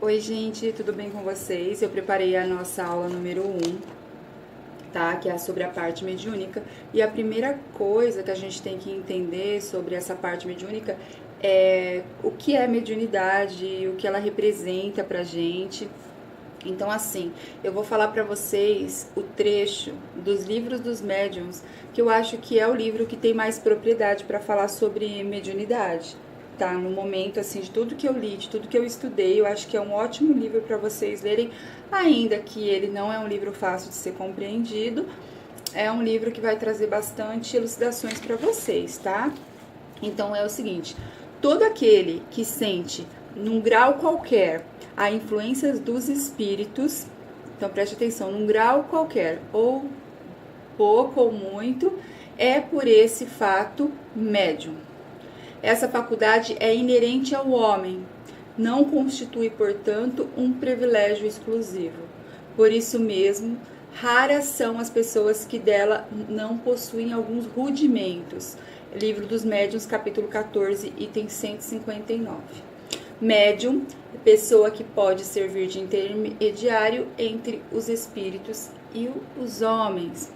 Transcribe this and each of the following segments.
Oi, gente, tudo bem com vocês? Eu preparei a nossa aula número 1, tá? Que é sobre a parte mediúnica. E a primeira coisa que a gente tem que entender sobre essa parte mediúnica é o que é mediunidade, o que ela representa pra gente. Então, assim, eu vou falar pra vocês o trecho dos livros dos médiuns, que eu acho que é o livro que tem mais propriedade para falar sobre mediunidade. Tá, no momento, assim, de tudo que eu li, de tudo que eu estudei, eu acho que é um ótimo livro para vocês lerem, ainda que ele não é um livro fácil de ser compreendido, é um livro que vai trazer bastante elucidações para vocês, tá? Então é o seguinte, todo aquele que sente, num grau qualquer, a influência dos espíritos, então preste atenção, num grau qualquer, ou pouco ou muito, é por esse fato médium. Essa faculdade é inerente ao homem, não constitui, portanto, um privilégio exclusivo. Por isso mesmo, raras são as pessoas que dela não possuem alguns rudimentos. Livro dos Médiuns, capítulo 14, item 159. Médium, pessoa que pode servir de intermediário entre os espíritos e os homens.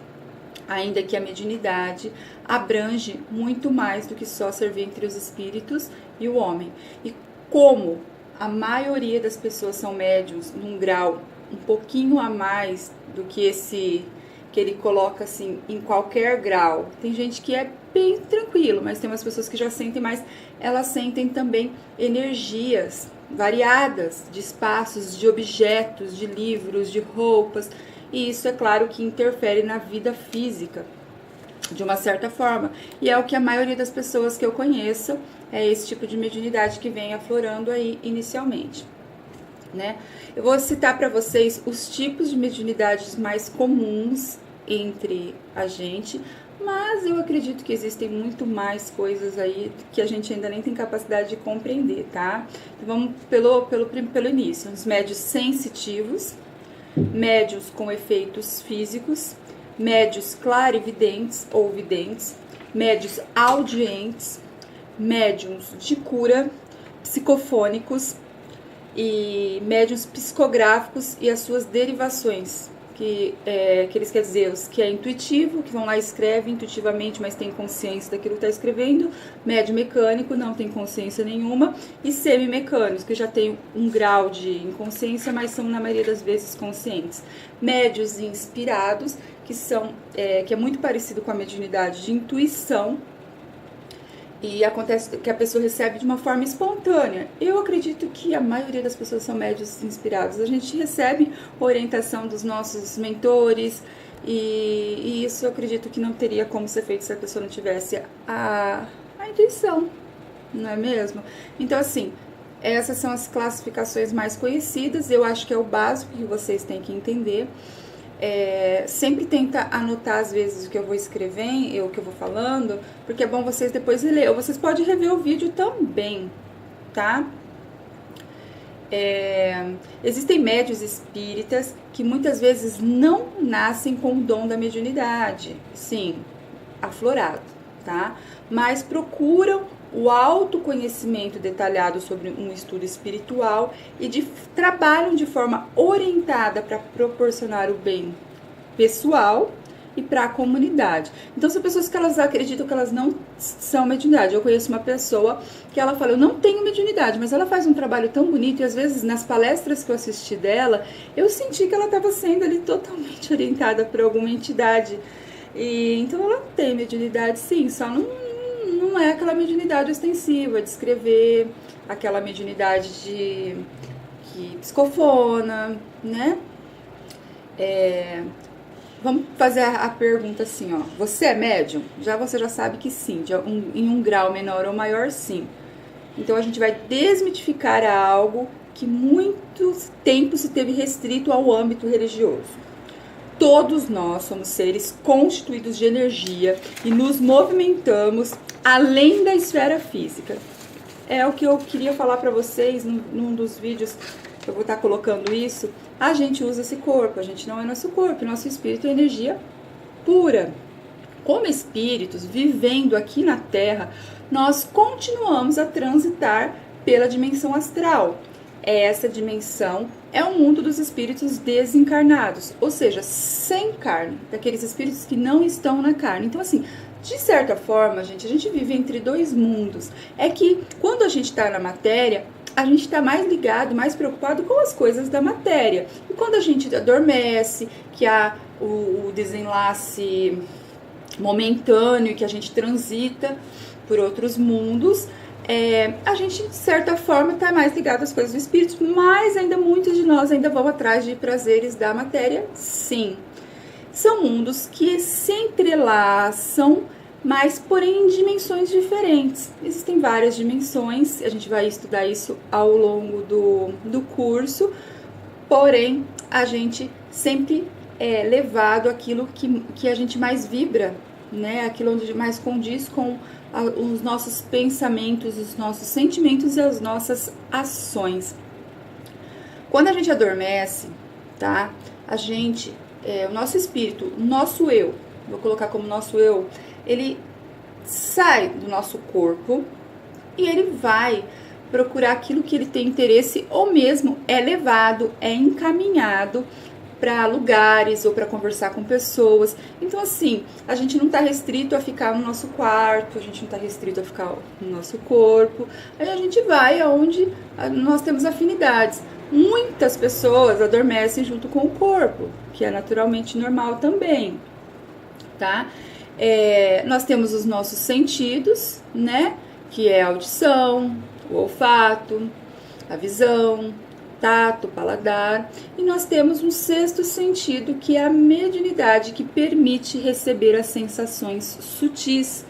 Ainda que a mediunidade abrange muito mais do que só servir entre os espíritos e o homem. E como a maioria das pessoas são médiums num grau um pouquinho a mais do que esse que ele coloca assim em qualquer grau. Tem gente que é bem tranquilo, mas tem umas pessoas que já sentem mais, elas sentem também energias variadas de espaços, de objetos, de livros, de roupas. E isso é claro que interfere na vida física, de uma certa forma. E é o que a maioria das pessoas que eu conheço, é esse tipo de mediunidade que vem aflorando aí inicialmente, né? Eu vou citar para vocês os tipos de mediunidades mais comuns entre a gente, mas eu acredito que existem muito mais coisas aí que a gente ainda nem tem capacidade de compreender, tá? Então vamos pelo início. Os médios sensitivos, médios com efeitos físicos, médios clarividentes ou videntes, médios audientes, médiums de cura, psicofônicos e médiums psicográficos e as suas derivações, que eles querem dizer, os que é intuitivo, que vão lá e escrevem intuitivamente, mas tem consciência daquilo que está escrevendo, médio mecânico, não tem consciência nenhuma, e semi-mecânicos, que já tem um grau de inconsciência, mas são na maioria das vezes conscientes. Médios inspirados, que é muito parecido com a mediunidade de intuição, e acontece que a pessoa recebe de uma forma espontânea. Eu acredito que a maioria das pessoas são médios inspirados. A gente recebe orientação dos nossos mentores, e isso eu acredito que não teria como ser feito se a pessoa não tivesse a intuição, não é mesmo? Então, assim, essas são as classificações mais conhecidas. Eu acho que é o básico que vocês têm que entender. Sempre tenta anotar às vezes o que eu vou escrevendo, o que eu vou falando, porque é bom vocês depois ler, ou vocês podem rever o vídeo também, tá? Existem médios espíritas que muitas vezes não nascem com o dom da mediunidade, sim, aflorado, tá? Mas procuram o autoconhecimento detalhado sobre um estudo espiritual e trabalham de forma orientada para proporcionar o bem pessoal e para a comunidade. Então, são pessoas que elas acreditam que elas não são mediunidade. Eu conheço uma pessoa que ela fala, eu não tenho mediunidade, mas ela faz um trabalho tão bonito, e às vezes nas palestras que eu assisti dela, eu senti que ela estava sendo ali totalmente orientada por alguma entidade. E então ela tem mediunidade, sim, só não é aquela mediunidade ostensiva de escrever, aquela mediunidade que psicofona, né? Vamos fazer a pergunta assim, ó. Você é médium? Você já sabe que sim, em um grau menor ou maior, sim. Então a gente vai desmitificar algo que muito tempo se teve restrito ao âmbito religioso. Todos nós somos seres constituídos de energia e nos movimentamos além da esfera física. É o que eu queria falar para vocês num dos vídeos que eu vou estar colocando isso. A gente usa esse corpo, a gente não é nosso corpo, nosso espírito é energia pura. Como espíritos vivendo aqui na Terra, nós continuamos a transitar pela dimensão astral. é essa dimensão, é o mundo dos espíritos desencarnados, ou seja, sem carne, daqueles espíritos que não estão na carne. Então, assim, de certa forma, gente, a gente vive entre dois mundos. É que quando a gente está na matéria, a gente está mais ligado, mais preocupado com as coisas da matéria. E quando a gente adormece, que há o desenlace momentâneo, que a gente transita por outros mundos, a gente, de certa forma, está mais ligado às coisas do espírito, mas ainda muitos de nós ainda vão atrás de prazeres da matéria, sim. São mundos que se entrelaçam, mas porém em dimensões diferentes. Existem várias dimensões, a gente vai estudar isso ao longo do curso, porém a gente sempre é levado àquilo que a gente mais vibra, né? Aquilo onde mais condiz com os nossos pensamentos, os nossos sentimentos e as nossas ações. Quando a gente adormece, tá? A gente, o nosso espírito, o nosso eu, vou colocar como nosso eu, ele sai do nosso corpo e ele vai procurar aquilo que ele tem interesse, ou mesmo é levado, é encaminhado para lugares ou para conversar com pessoas. Então, assim, a gente não está restrito a ficar no nosso quarto, a gente não está restrito a ficar no nosso corpo, aí a gente vai aonde nós temos afinidades. Muitas pessoas adormecem junto com o corpo, que é naturalmente normal também, tá? Nós temos os nossos sentidos, né? Que é a audição, o olfato, a visão, tato, paladar, e nós temos um sexto sentido, que é a mediunidade, que permite receber as sensações sutis.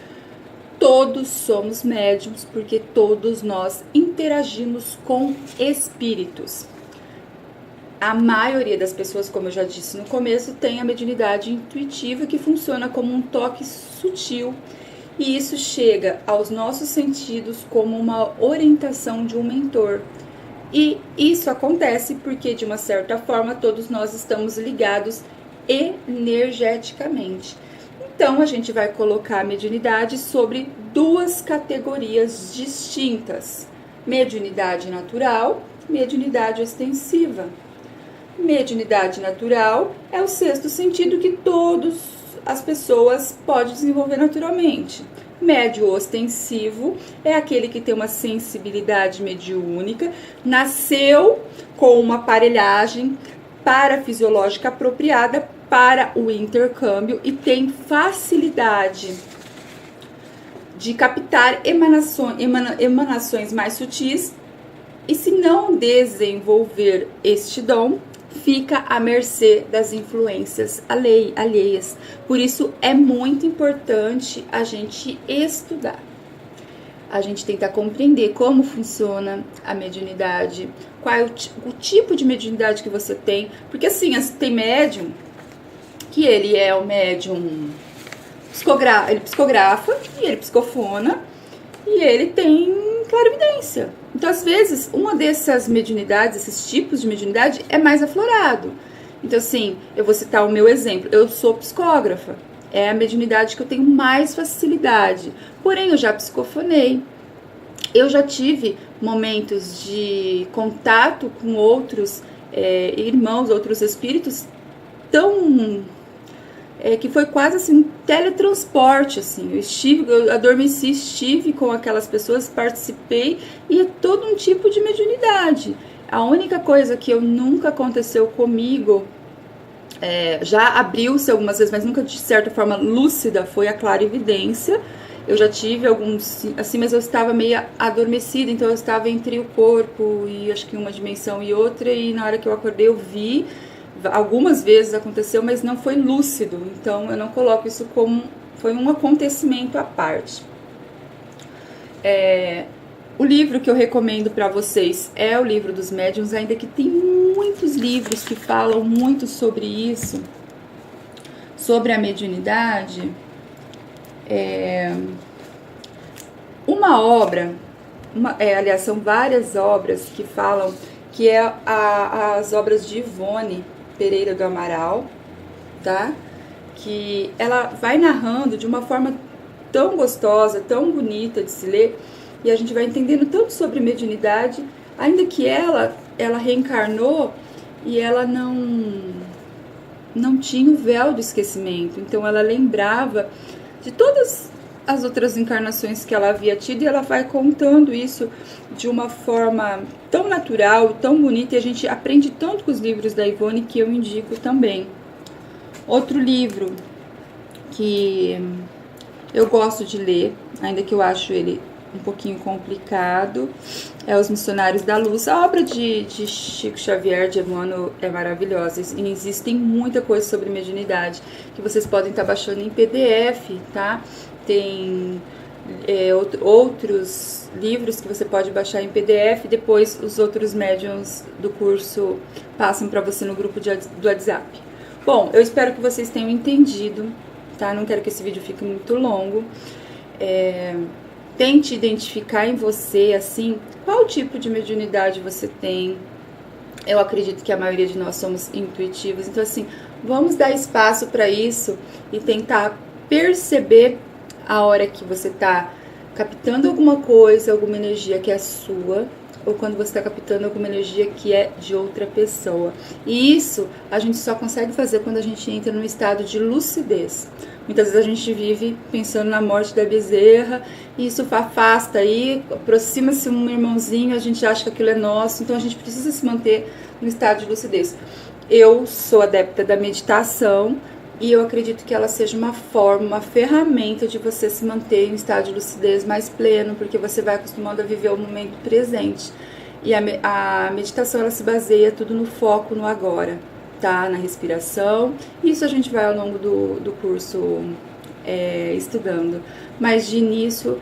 Todos somos médiums, porque todos nós interagimos com espíritos. A maioria das pessoas, como eu já disse no começo, tem a mediunidade intuitiva, que funciona como um toque sutil, e isso chega aos nossos sentidos como uma orientação de um mentor. E isso acontece porque, de uma certa forma, todos nós estamos ligados energeticamente. Então, a gente vai colocar a mediunidade sobre duas categorias distintas: mediunidade natural, mediunidade ostensiva. Mediunidade natural é o sexto sentido que todas as pessoas podem desenvolver naturalmente. Médio ostensivo é aquele que tem uma sensibilidade mediúnica, nasceu com uma aparelhagem parafisiológica apropriada para o intercâmbio e tem facilidade de captar emanações mais sutis, e se não desenvolver este dom, fica à mercê das influências alheias. Por isso é muito importante a gente estudar, a gente tentar compreender como funciona a mediunidade, qual é o tipo de mediunidade que você tem, porque assim, tem médium que ele é o médium ele psicografa e ele psicofona e ele tem clarividência. Então, às vezes, uma dessas mediunidades, esses tipos de mediunidade, é mais aflorado. Então, assim, eu vou citar o meu exemplo. Eu sou psicógrafa. É a mediunidade que eu tenho mais facilidade. Porém, eu já psicofonei. Eu já tive momentos de contato com outros irmãos, outros espíritos, tão... que foi quase assim um teletransporte, assim. Eu adormeci, estive com aquelas pessoas, participei, e é todo um tipo de mediunidade. A única coisa que nunca aconteceu comigo, já abriu-se algumas vezes, mas nunca de certa forma lúcida, foi a clarividência. Eu já tive alguns, assim, mas eu estava meio adormecida, então eu estava entre o corpo e acho que uma dimensão e outra, e na hora que eu acordei eu vi. Algumas vezes aconteceu, mas não foi lúcido, então eu não coloco isso como foi um acontecimento à parte. O livro que eu recomendo para vocês é o livro dos médiuns, ainda que tem muitos livros que falam muito sobre isso, sobre a mediunidade. Uma obra, aliás, são várias obras que falam, que as obras de Ivone Pereira do Amaral, tá? Que ela vai narrando de uma forma tão gostosa, tão bonita de se ler, e a gente vai entendendo tanto sobre mediunidade, ainda que ela ela reencarnou e ela não tinha o véu do esquecimento. Então ela lembrava de todas as outras encarnações que ela havia tido, e ela vai contando isso de uma forma tão natural, tão bonita, e a gente aprende tanto com os livros da Ivone, que eu indico também. Outro livro que eu gosto de ler, ainda que eu acho ele um pouquinho complicado, é Os Missionários da Luz. A obra de Chico Xavier, de Emmanuel, é maravilhosa, e existem muita coisa sobre mediunidade que vocês podem estar baixando em PDF, tá? Tem outros livros que você pode baixar em PDF, depois os outros médiums do curso passam para você no grupo do WhatsApp. Bom, eu espero que vocês tenham entendido, tá? Não quero que esse vídeo fique muito longo. Tente identificar em você, assim, qual tipo de mediunidade você tem. Eu acredito que a maioria de nós somos intuitivos, então assim, vamos dar espaço para isso e tentar perceber a hora que você está captando alguma coisa, alguma energia que é sua, ou quando você está captando alguma energia que é de outra pessoa. E isso a gente só consegue fazer quando a gente entra num estado de lucidez. Muitas vezes a gente vive pensando na morte da bezerra, e isso afasta aí, aproxima-se um irmãozinho, a gente acha que aquilo é nosso, então a gente precisa se manter no estado de lucidez. Eu sou adepta da meditação, e eu acredito que ela seja uma forma, uma ferramenta de você se manter em estado de lucidez mais pleno, porque você vai acostumando a viver o momento presente. E a meditação, ela se baseia tudo no foco, no agora, tá? Na respiração. Isso a gente vai ao longo do curso estudando. Mas de início,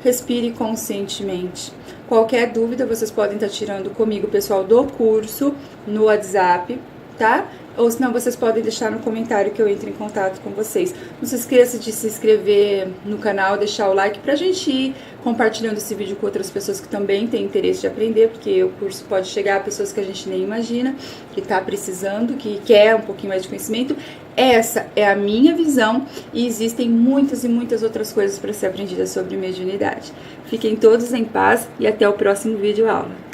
respire conscientemente. Qualquer dúvida, vocês podem estar tirando comigo, pessoal do curso, no WhatsApp, tá? Ou senão vocês podem deixar no comentário que eu entre em contato com vocês. Não se esqueça de se inscrever no canal, deixar o like pra gente ir compartilhando esse vídeo com outras pessoas que também têm interesse de aprender, porque o curso pode chegar a pessoas que a gente nem imagina, que tá precisando, que quer um pouquinho mais de conhecimento. Essa é a minha visão, e existem muitas e muitas outras coisas para ser aprendidas sobre mediunidade. Fiquem todos em paz e até o próximo vídeo aula.